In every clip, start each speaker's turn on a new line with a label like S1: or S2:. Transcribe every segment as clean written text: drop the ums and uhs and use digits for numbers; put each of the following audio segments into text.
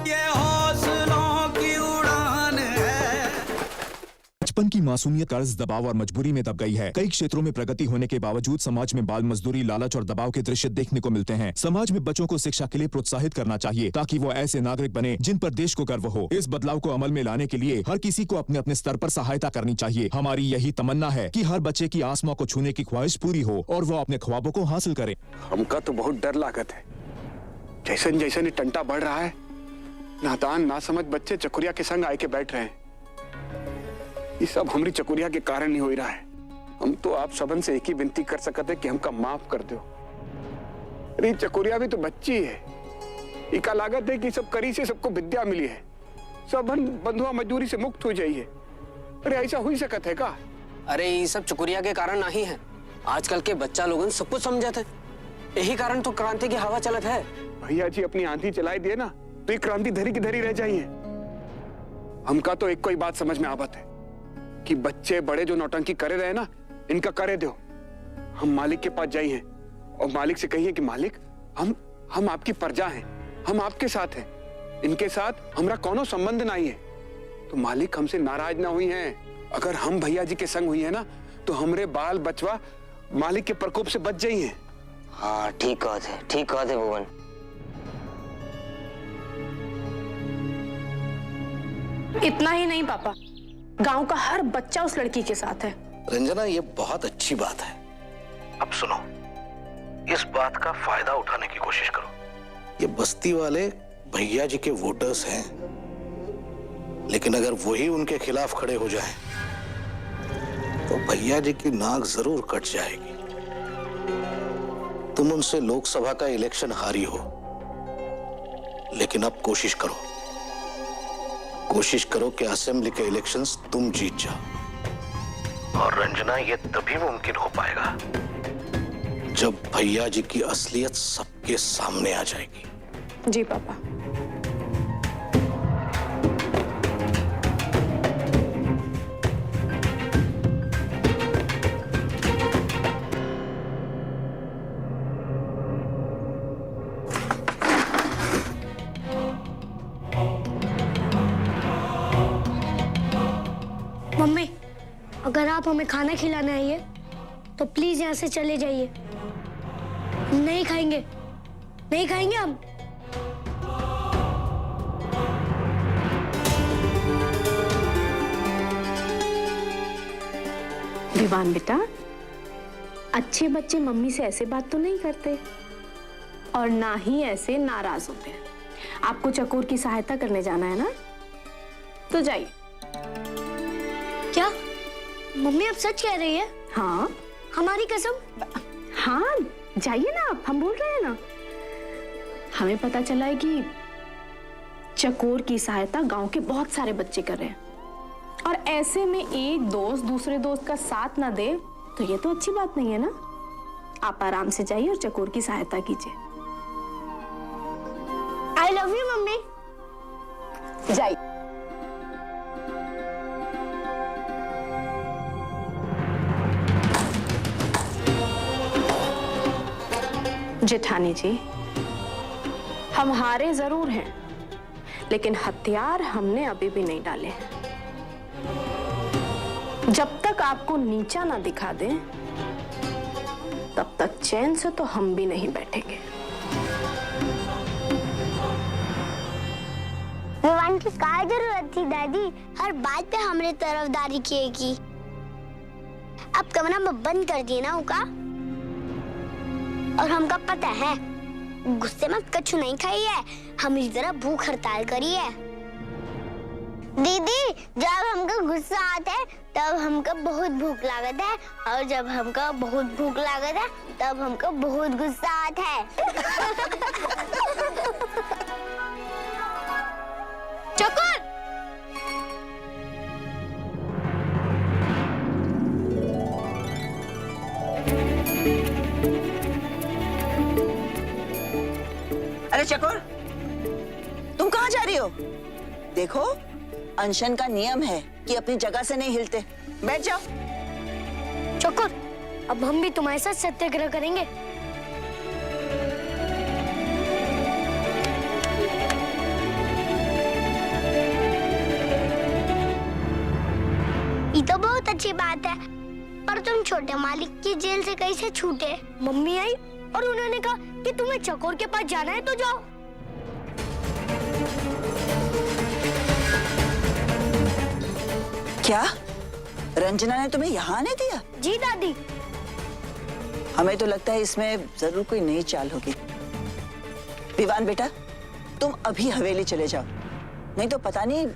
S1: ये हौसलों की उड़ान है।
S2: बचपन की मासूमियत कर्ज, दबाव और मजबूरी में दब गई है। कई क्षेत्रों में प्रगति होने के बावजूद समाज में बाल मजदूरी, लालच और दबाव के दृश्य देखने को मिलते हैं। समाज में बच्चों को शिक्षा के लिए प्रोत्साहित करना चाहिए ताकि वो ऐसे नागरिक बने जिन पर देश को गर्व हो। इस बदलाव को अमल में लाने के लिए हर किसी को अपने अपने स्तर पर सहायता करनी चाहिए। हमारी यही तमन्ना है कि हर बच्चे की आसमां को छूने की ख्वाहिश पूरी हो और वो अपने ख्वाबों को हासिल करे।
S3: हमका तो बहुत डर लागत है। जैसन जैसन ये टंटा बढ़ रहा है, नादान ना समझ बच्चे चकुरिया के संग आए के बैठ रहे हैं। ये सब हमारी चकुरिया के कारण नहीं हो रहा है। हम तो आप सबन से एक ही विनती कर सकते हैं कि हमका माफ कर दो। अरे चकुरिया भी तो बच्ची है। इका लागत है कि सब करी से सबको विद्या मिली है, सब बंधुआ मजदूरी से मुक्त हो जाइए। अरे ऐसा हो ही सकत है का?
S4: अरे ये सब चकुरिया के कारण नहीं है। आजकल के बच्चा लोगन सब कुछ समझते, यही कारण तो क्रांति की हवा चलत है।
S3: भैया जी अपनी आंधी चलाई दिए ना तो ये क्रांति धरी की धरी रह जाइए। हमका तो एक कोई बात समझ में आवत है कि बच्चे बड़े जो नौटंकी करे रहे ना, इनका करे दो। हम मालिक के पास जाइए और मालिक से कहिए कि मालिक हम आपकी प्रजा हैं, हम आपके साथ हैं, इनके साथ हमारा कोनो संबंध नहीं है। तो मालिक हमसे नाराज ना हुई हैं। अगर हम भैया जी के संग हुई है ना तो हमरे बाल बचवा मालिक के प्रकोप से बच जाइए।
S5: हाँ ठीक कहते भुवन।
S6: इतना ही नहीं पापा, गांव का हर बच्चा उस लड़की के साथ है।
S7: रंजना ये बहुत अच्छी बात है। अब सुनो, इस बात का फायदा उठाने की कोशिश करो। ये बस्ती वाले भैया जी के वोटर्स हैं, लेकिन अगर वही उनके खिलाफ खड़े हो जाएं, तो भैया जी की नाक जरूर कट जाएगी। तुम उनसे लोकसभा का इलेक्शन हारी हो, लेकिन अब कोशिश करो कि असेंबली के इलेक्शंस तुम जीत जाओ। और रंजना ये तभी मुमकिन हो पाएगा जब भैया जी की असलियत सबके सामने आ जाएगी।
S6: जी पापा।
S8: मम्मी, अगर आप हमें खाना खिलाने आई है तो प्लीज यहाँ से चले जाइए। नहीं खाएंगे हम।
S6: विवान बेटा, अच्छे बच्चे मम्मी से ऐसे बात तो नहीं करते और ना ही ऐसे नाराज होते हैं। आपको चकोर की सहायता करने जाना है ना, तो जाइए।
S8: क्या मम्मी आप सच कह रही है?
S6: हाँ,
S8: हमारी कसम।
S6: हाँ जाइए ना आप, हम बोल रहे हैं ना। हमें पता चला है कि चकोर की सहायता गांव के बहुत सारे बच्चे कर रहे हैं, और ऐसे में एक दोस्त दूसरे दोस्त का साथ ना दे तो ये तो अच्छी बात नहीं है ना। आप आराम से जाइए और चकोर की सहायता कीजिए।
S8: I love you mummy.
S6: जाइए। जेठानी जी, हम हारे जरूर हैं, लेकिन हथियार हमने अभी भी नहीं डाले हैं। जब तक आपको नीचा ना दिखा दें, तब तक चैन से तो हम भी नहीं बैठेंगे।
S8: विवान की क्या जरूरत थी दादी हर बात पे हमरे तरफदारी किए की? अब कमरा में बंद कर दिए ना उका। और हमका पता है गुस्से में कछु नहीं खाई है, हम इस तरह भूख हड़ताल करी है। दीदी, जब हमका गुस्सा आता है तब हमका बहुत भूख लागत है, और जब हमका बहुत भूख लागत है तब हमका बहुत गुस्सा आता है। चकोर!
S9: अरे चकोर, तुम कहाँ जा रही हो? देखो, अनशन का नियम है कि अपनी जगह से नहीं हिलते। बैठ जाओ।
S8: चकोर, अब हम भी तुम्हारे साथ सत्याग्रह करेंगे। छोटे मालिक की जेल से कैसे छूटे? मम्मी आई और उन्होंने कहा कि तुम्हें चकोर के पास जाना है तो जाओ।
S9: क्या रंजना ने तुम्हें यहाँ आने दिया?
S8: जी दादी।
S9: हमें तो लगता है इसमें जरूर कोई नई चाल होगी। विवान बेटा, तुम अभी हवेली चले जाओ, नहीं तो पता नहीं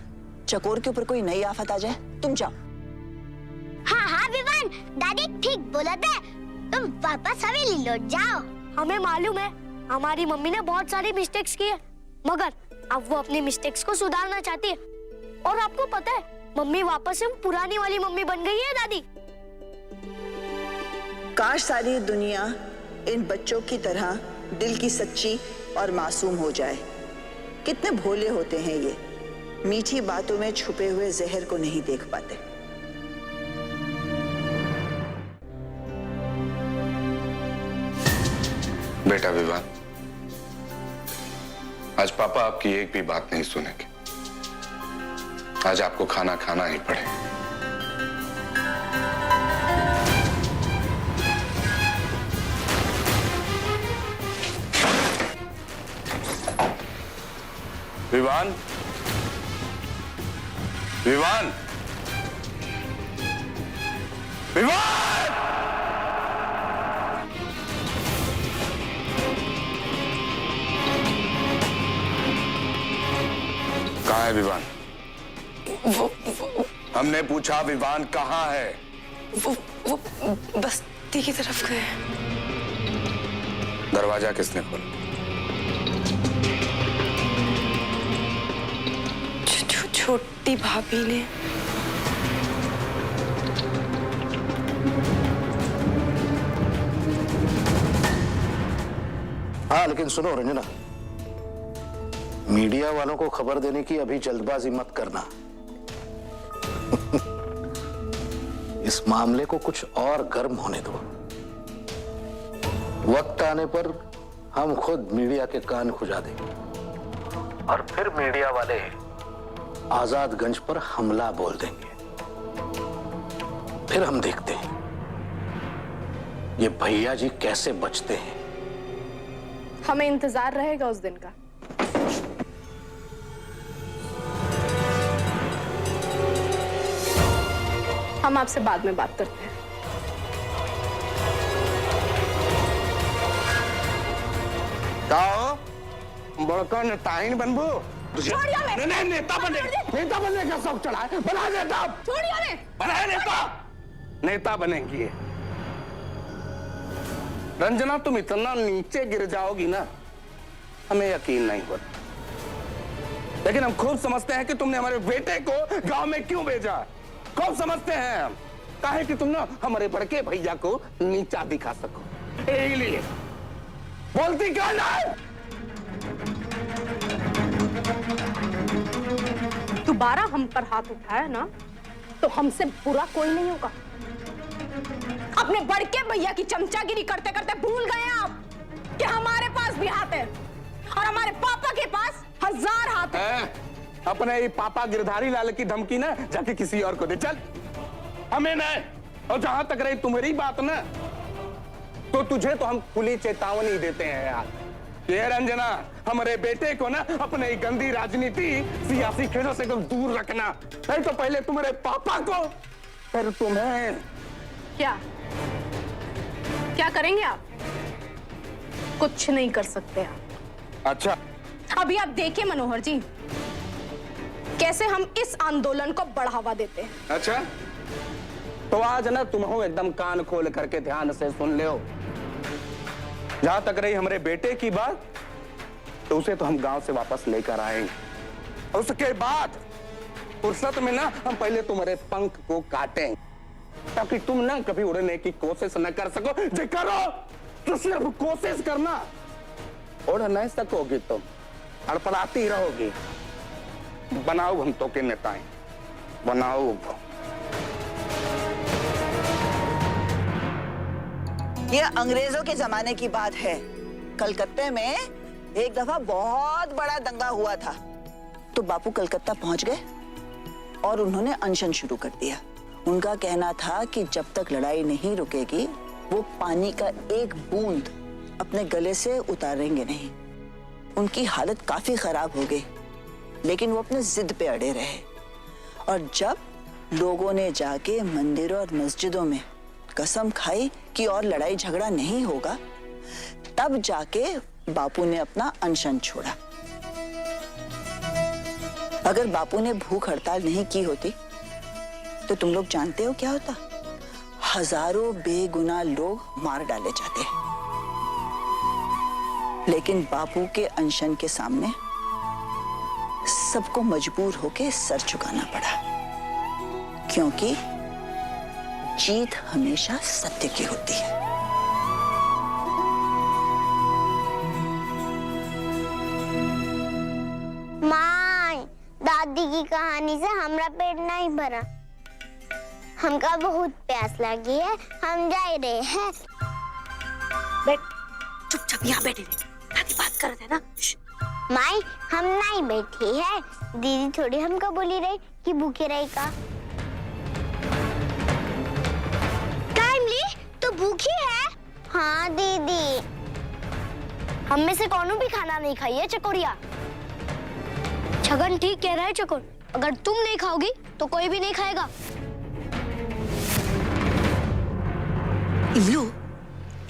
S9: चकोर के ऊपर कोई नई आफत आ जाए। तुम जाओ।
S8: हाँ हाँ विवान, दादी ठीक बोला था, तुम वापस हवेली लौट जाओ। हमें मालूम है हमारी मम्मी ने बहुत सारी मिस्टेक्स की है, मगर अब वो अपनी मिस्टेक्स को सुधारना चाहती है। और आपको पता है मम्मी वापस से पुरानी वाली मम्मी बन गई है दादी।
S9: काश सारी दुनिया इन बच्चों की तरह दिल की सच्ची और मासूम हो जाए। कितने भोले होते हैं ये, मीठी बातों में छुपे हुए जहर को नहीं देख पाते।
S3: बेटा विवान, आज पापा आपकी एक भी बात नहीं सुनेंगे। आज आपको खाना खाना ही पड़ेगा। विवान, विवान, विवान! कहाँ है विवान? हमने पूछा विवान कहाँ है?
S6: वो बस्ती की तरफ गए।
S3: दरवाजा किसने खोला?
S6: छोटी भाभी ने।
S7: हाँ लेकिन सुनो रंजना, मीडिया वालों को खबर देने की अभी जल्दबाजी मत करना। इस मामले को कुछ और गर्म होने दो। वक्त आने पर हम खुद मीडिया के कान खुजा देंगे और फिर मीडिया वाले आजादगंज पर हमला बोल देंगे। फिर हम देखते हैं ये भैया जी कैसे बचते हैं।
S6: हमें इंतजार रहेगा उस दिन का। हम आपसे बाद में बात करते हैं।
S3: बड़का नेताइन बनबू? नहीं, नेता बनने का शौक चढ़ा है। बना नेता, बनाए नेता, नेता बनेंगी। रंजना तुम इतना नीचे गिर जाओगी ना, हमें यकीन नहीं होता। लेकिन हम खूब समझते हैं कि तुमने हमारे बेटे को गांव में क्यों भेजा। खूब समझते हैं हम, काहे कि तुम ना हमारे बड़के भैया को नीचा दिखा सको। यही लिए बोलती क्यों ना?
S6: दोबारा हम पर हाथ उठाया ना तो हमसे बुरा कोई नहीं होगा। अपने बड़के भैया की चमचागिरी करते करते भूल गए आप कि हमारे पास भी हाथ है और हमारे पापा के पास 1000 हाथ है।
S3: अपने पापा गिरधारी लाल की धमकी ना जाके किसी और को दे। चल, हमें नहीं। और जहां तक रही तुम्हारी बात ना, तो तुझे तो हम खुली चेतावनी देते हैं यार। ये रंजना, हमारे बेटे को ना अपने गंदी राजनीति सियासी खेलों से दूर रखना, नहीं तो पहले तुम्हारे पापा को फिर तुम्हें।
S6: क्या क्या करेंगे आप? कुछ नहीं कर सकते आप।
S3: अच्छा,
S6: अभी आप देखिए मनोहर जी, कैसे हम इस आंदोलन को बढ़ावा देते हैं।
S3: अच्छा, तो आज ना तुम हो एकदम कान खोल करके ध्यान से सुन ले। जहां तक रही हमारे बेटे की बात, तो उसे तो हम गांव से वापस लेकर आएंगे। और उसके बाद फुर्सत में ना हम पहले तुम्हारे पंख को काटें, ताकि तुम ना कभी उड़ने की कोशिश न कर सको। जो करो तो सिर्फ कोशिश करना, उड़ नहीं सकोगी तुम, अड़पड़ाती रहोगी। बनाओ हम तो के नेताएं, बनाओ।
S9: ये अंग्रेजों के जमाने की बात है। कलकत्ते में एक दफा बहुत बड़ा दंगा हुआ था, तो बापू कलकत्ता पहुंच गए और उन्होंने अनशन शुरू कर दिया। उनका कहना था कि जब तक लड़ाई नहीं रुकेगी वो पानी का एक बूंद अपने गले से उतारेंगे नहीं। उनकी हालत काफी खराब हो गई, लेकिन वो अपने जिद पे अड़े रहे। और जब लोगों ने जाके मंदिरों और मस्जिदों में कसम खाई कि और लड़ाई झगड़ा नहीं होगा, तब जाके बापू ने अपना अनशन छोड़ा। अगर बापू ने भूख हड़ताल नहीं की होती तो तुम लोग जानते हो क्या होता? हजारों बेगुनाह लोग मार डाले जाते। लेकिन बापू के अनशन के सामने सबको मजबूर होके सर झुकाना पड़ा, क्योंकि जीत हमेशा सत्य की होती है।
S8: माँ, दादी की कहानी से हमारा पेट नहीं भरा। हमका बहुत प्यास लगी है, हम जा रहे हैं।
S10: बैठ, चुपचाप यहाँ बैठे रहे। दादी बात कर रहे थे ना।
S8: माई, हम नहीं बैठी है। दीदी थोड़ी हमको बोली रही कि भूखे रही का। काइमली तो भूखी है। हाँ दीदी, हम में से कौन भी खाना नहीं खाई है चकोरिया। छगन ठीक कह रहा है चकोर, अगर तुम नहीं खाओगी तो कोई भी नहीं खाएगा।
S10: इमलू,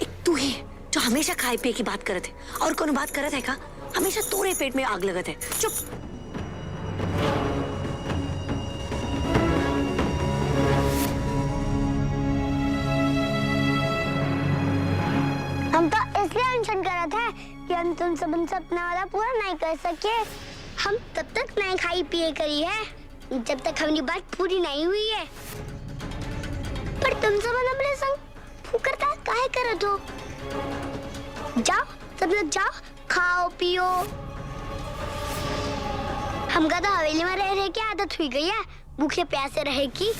S10: एक तू ही जो हमेशा खाए पिए की बात करते और कौन बात करत है का? हमेशा तोरे पेट में आग लगत है। चुप।
S8: हम तो इसलिए अनशन कर रहे थे कि हम तुम सब सपना वाला पूरा नहीं कर सके। हम तब तक नहीं खाई पिए करी है जब तक हमारी बात पूरी नहीं हुई है। पर तुम सब अपने संग फुकरता काहे करत हो? जाओ सब लोग जाओ, खाओ पियो। हमका तो हवेली में रह की आदत हुई गई है भूखे प्यासे रहे की।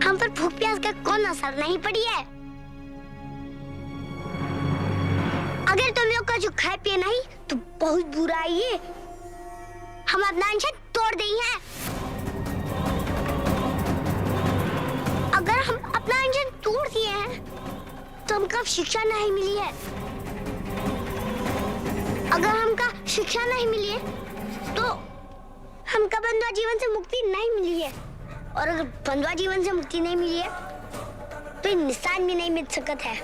S8: हम पर भूख प्यास का कौन असर नहीं पड़ी है। अगर तुम लोग का जो खाए पिए नहीं तो बहुत बुरा है। हम अपना अनशन तोड़ दें हैं। अगर हम अपना अनशन तोड़ दिए हैं तो हमका शिक्षा नहीं मिली है। अगर हमका शिक्षा नहीं मिली है तो हमका बंधुआ जीवन से मुक्ति नहीं मिली है। और अगर बंधुआ जीवन से मुक्ति नहीं मिली है तो निशान भी नहीं मिल सकता है।